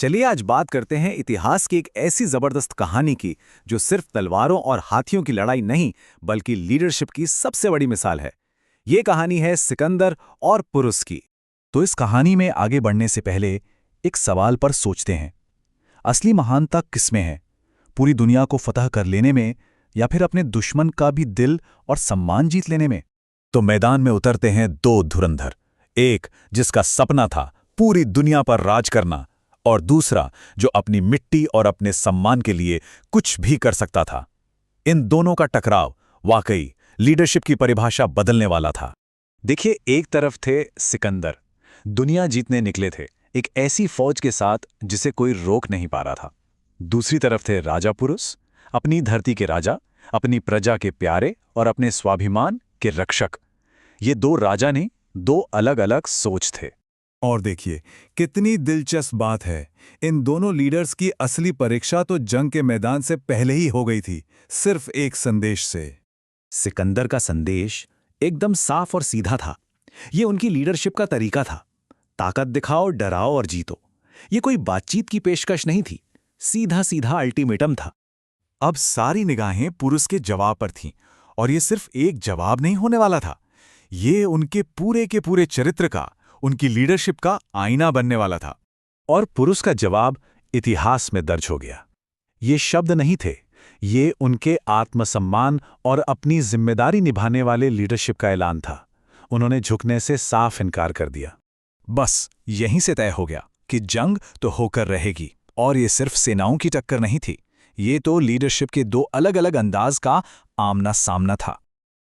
चलिए आज बात करते हैं इतिहास की एक ऐसी जबरदस्त कहानी की जो सिर्फ तलवारों और हाथियों की लड़ाई नहीं बल्कि लीडरशिप की सबसे बड़ी मिसाल है। ये कहानी है सिकंदर और पुरुष की। तो इस कहानी में आगे बढ़ने से पहले एक सवाल पर सोचते हैं। असली महानता किसमें है? पूरी दुनिया को फतह कर लेने में या फिर अपने दुश्मन का भी दिल और सम्मान जीत लेने में? तो मैदान में उतरते हैं दो धुरंधर, एक जिसका सपना था पूरी दुनिया पर राज करना और दूसरा जो अपनी मिट्टी और अपने सम्मान के लिए कुछ भी कर सकता था। इन दोनों का टकराव वाकई लीडरशिप की परिभाषा बदलने वाला था। देखिए, एक तरफ थे सिकंदर, दुनिया जीतने निकले थे, एक ऐसी फौज के साथ जिसे कोई रोक नहीं पा रहा था। दूसरी तरफ थे राजा पुरुष, अपनी धरती के राजा, अपनी प्रजा के प्यारे और अपने स्वाभिमान के रक्षक। ये दो राजा नहीं, दो अलग अलग सोच थे। और देखिए कितनी दिलचस्प बात है, इन दोनों लीडर्स की असली परीक्षा तो जंग के मैदान से पहले ही हो गई थी, सिर्फ एक संदेश से। सिकंदर का संदेश एकदम साफ और सीधा था। ये उनकी लीडरशिप का तरीका था। ताकत दिखाओ, डराओ और जीतो। ये कोई बातचीत की पेशकश नहीं थी, सीधा सीधा अल्टीमेटम था। अब सारी निगाहें पुरुष के जवाब पर थीं, और ये सिर्फ एक जवाब नहीं होने वाला था, ये उनके पूरे के पूरे चरित्र का, उनकी लीडरशिप का आईना बनने वाला था। और पुरुष का जवाब इतिहास में दर्ज हो गया। ये शब्द नहीं थे, ये उनके आत्मसम्मान और अपनी जिम्मेदारी निभाने वाले लीडरशिप का ऐलान था। उन्होंने झुकने से साफ इनकार कर दिया। बस यहीं से तय हो गया कि जंग तो होकर रहेगी। और ये सिर्फ सेनाओं की टक्कर नहीं थी, ये तो लीडरशिप के दो अलग अलग अंदाज का आमना सामना था।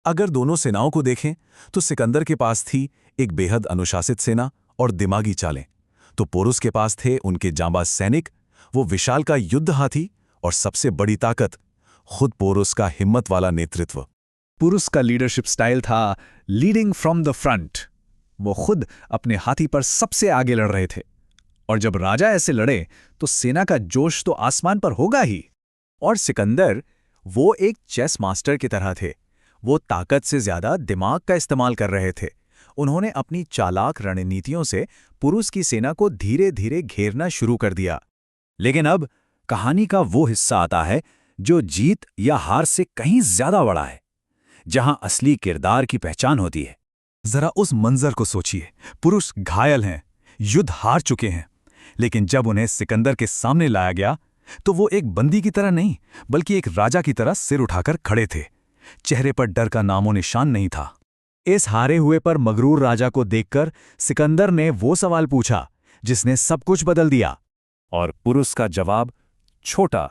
अगर दोनों सेनाओं को देखें तो सिकंदर के पास थी एक बेहद अनुशासित सेना और दिमागी चालें, तो पोरुस के पास थे उनके जांबाज सैनिक, वो विशाल का युद्ध हाथी, और सबसे बड़ी ताकत खुद पोरुस का हिम्मत वाला नेतृत्व। पुरुष का लीडरशिप स्टाइल था लीडिंग फ्रॉम द फ्रंट। वो खुद अपने हाथी पर सबसे आगे लड़ रहे थे, और जब राजा ऐसे लड़े तो सेना का जोश तो आसमान पर होगा ही। और सिकंदर, वो एक चेस मास्टर की तरह थे। वो ताकत से ज्यादा दिमाग का इस्तेमाल कर रहे थे। उन्होंने अपनी चालाक रणनीतियों से पुरुष की सेना को धीरे धीरे घेरना शुरू कर दिया। लेकिन अब कहानी का वो हिस्सा आता है जो जीत या हार से कहीं ज्यादा बड़ा है, जहां असली किरदार की पहचान होती है। जरा उस मंजर को सोचिए। पुरुष घायल हैं, युद्ध हार चुके हैं, लेकिन जब उन्हें सिकंदर के सामने लाया गया तो वो एक बंदी की तरह नहीं बल्कि एक राजा की तरह सिर उठाकर खड़े थे। चेहरे पर डर का नामो निशान नहीं था। इस हारे हुए पर मगरूर राजा को देखकर सिकंदर ने वो सवाल पूछा जिसने सब कुछ बदल दिया। और पुरुष का जवाब छोटा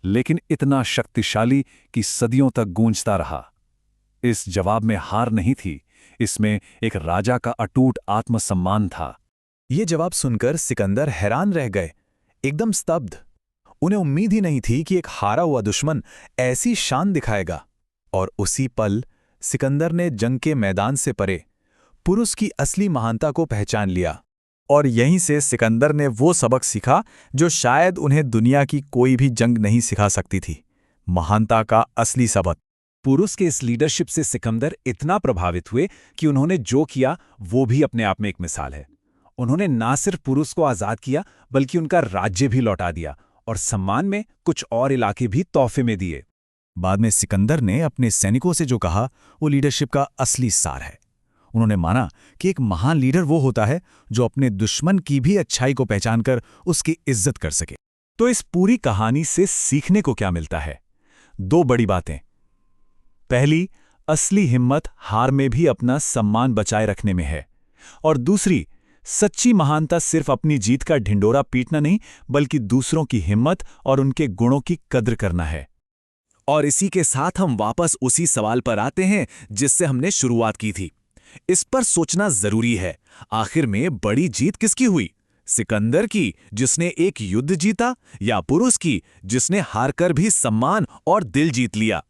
लेकिन इतना शक्तिशाली कि सदियों तक गूंजता रहा। इस जवाब में हार नहीं थी, इसमें एक राजा का अटूट आत्मसम्मान था। ये जवाब सुनकर सिकंदर हैरान रह गए, एकदम स्तब्ध। उन्हें उम्मीद ही नहीं थी कि एक हारा हुआ दुश्मन ऐसी शान दिखाएगा। और उसी पल सिकंदर ने जंग के मैदान से परे पुरुष की असली महानता को पहचान लिया। और यहीं से सिकंदर ने वो सबक सीखा जो शायद उन्हें दुनिया की कोई भी जंग नहीं सिखा सकती थी, महानता का असली सबक। पुरुष के इस लीडरशिप से सिकंदर इतना प्रभावित हुए कि उन्होंने जो किया वो भी अपने आप में एक मिसाल है। उन्होंने ना सिर्फ पुरुष को आज़ाद किया बल्कि उनका राज्य भी लौटा दिया और सम्मान में कुछ और इलाके भी तोहफे में दिए। बाद में सिकंदर ने अपने सैनिकों से जो कहा वो लीडरशिप का असली सार है। उन्होंने माना कि एक महान लीडर वो होता है जो अपने दुश्मन की भी अच्छाई को पहचानकर उसकी इज्जत कर सके। तो इस पूरी कहानी से सीखने को क्या मिलता है? दो बड़ी बातें। पहली, असली हिम्मत हार में भी अपना सम्मान बचाए रखने में है। और दूसरी, सच्ची महानता सिर्फ अपनी जीत का ढिंडोरा पीटना नहीं बल्कि दूसरों की हिम्मत और उनके गुणों की कद्र करना है। और इसी के साथ हम वापस उसी सवाल पर आते हैं जिससे हमने शुरुआत की थी। इस पर सोचना जरूरी है, आखिर में बड़ी जीत किसकी हुई? सिकंदर की, जिसने एक युद्ध जीता, या पुरुष की, जिसने हारकर भी सम्मान और दिल जीत लिया?